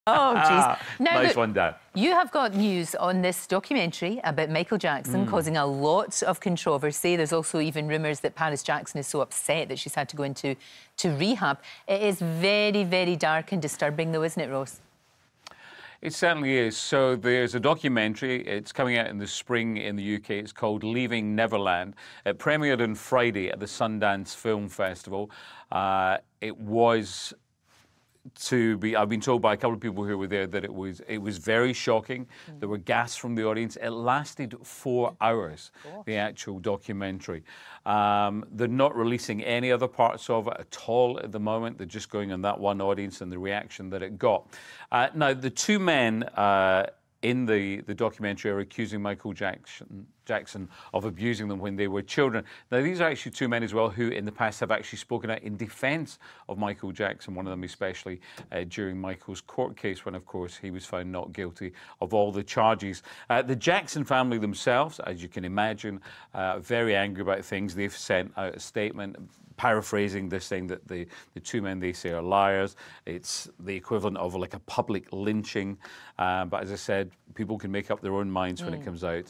Oh, jeez. Nice one, Dan. You have got news on this documentary about Michael Jackson causing a lot of controversy. There's also even rumours that Paris Jackson is so upset that she's had to go into rehab. It is very, very dark and disturbing, though, isn't it, Ross? It certainly is. So there's a documentary. It's coming out in the spring in the UK. It's called Leaving Neverland. It premiered on Friday at the Sundance Film Festival. It was I've been told by a couple of people who were there that it was very shocking. There were gasps from the audience. It lasted 4 hours, the actual documentary. They're not releasing any other parts of it at all at the moment. They're just going on that one audience and the reaction that it got. Now, the two men in the documentary are accusing Michael Jackson of abusing them when they were children. Now, these are actually two men as well who in the past have actually spoken out in defence of Michael Jackson, one of them especially during Michael's court case when, of course, he was found not guilty of all the charges. The Jackson family themselves, as you can imagine, very angry about things. They've sent out a statement paraphrasing this, saying that the two men they say are liars. It's the equivalent of like a public lynching. But as I said, people can make up their own minds when it comes out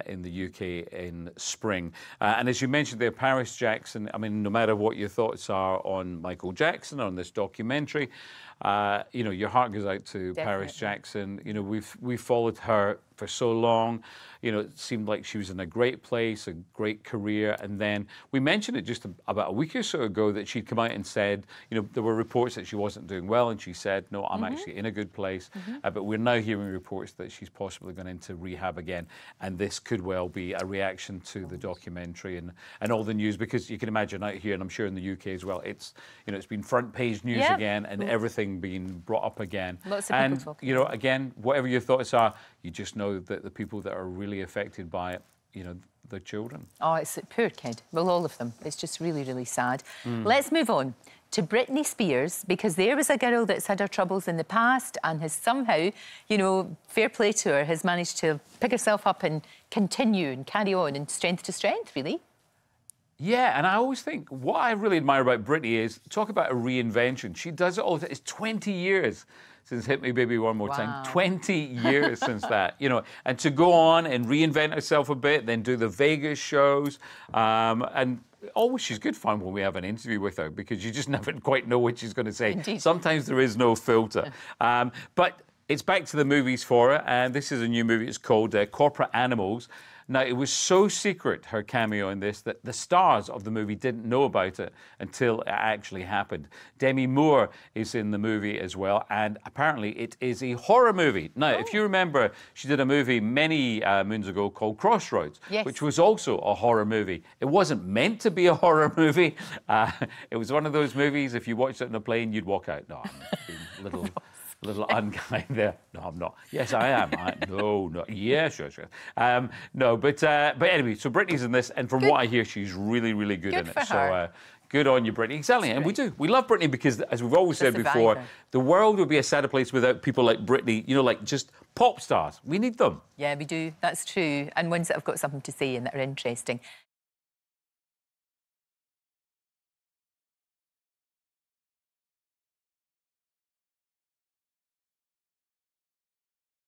in the UK in spring. And as you mentioned there, Paris Jackson, I mean, no matter what your thoughts are on Michael Jackson, on this documentary, you know, your heart goes out to Paris Jackson. You know, we've followed her for so long. You know, it seemed like she was in a great place, a great career. And then we mentioned it just about a week or so ago that she'd come out and said, you know, there were reports that she wasn't doing well. And she said, no, I'm actually in a good place. But we're now hearing reports that she's possibly gone into rehab again. And this could well be a reaction to the documentary and all the news, because you can imagine out here, and I'm sure in the UK as well, it's, you know, it's been front page news again and everything being brought up again. Lots of people talking. You know, again, whatever your thoughts are, you just know that the people that are really affected by it, you know, the children. Oh, it's a poor kid. Well, all of them. It's just really, really sad. Let's move on to Britney Spears, because there was a girl that's had her troubles in the past and has somehow, you know, fair play to her, has managed to pick herself up and continue and carry on and strength to strength, really. Yeah, and I always think what I really admire about Britney is, talk about a reinvention. She does it all the time. It's 20 years since Hit Me Baby One More Time. 20 years since that, you know, and to go on and reinvent herself a bit, then do the Vegas shows, and always she's good fun when we have an interview with her, because you just never quite know what she's going to say. Indeed. Sometimes there is no filter. But it's back to the movies for her, and this is a new movie. It's called Corporate Animals. Now, it was so secret, her cameo in this, that the stars of the movie didn't know about it until it actually happened. Demi Moore is in the movie as well, and apparently it is a horror movie. Now, if you remember, she did a movie many moons ago called Crossroads, which was also a horror movie. It wasn't meant to be a horror movie. It was one of those movies, if you watched it on a plane, you'd walk out. No, I'm being a little unkind there. No, I'm not. Yes, I am. No. Yeah, sure. No, but anyway, so Britney's in this, and from what I hear, she's really, really good in it. So good on you, Britney. Exactly, and we love Britney because, as we've always said before, the world would be a sadder place without people like Britney, you know, like just pop stars. We need them. Yeah, we do. That's true. And ones that have got something to say and that are interesting.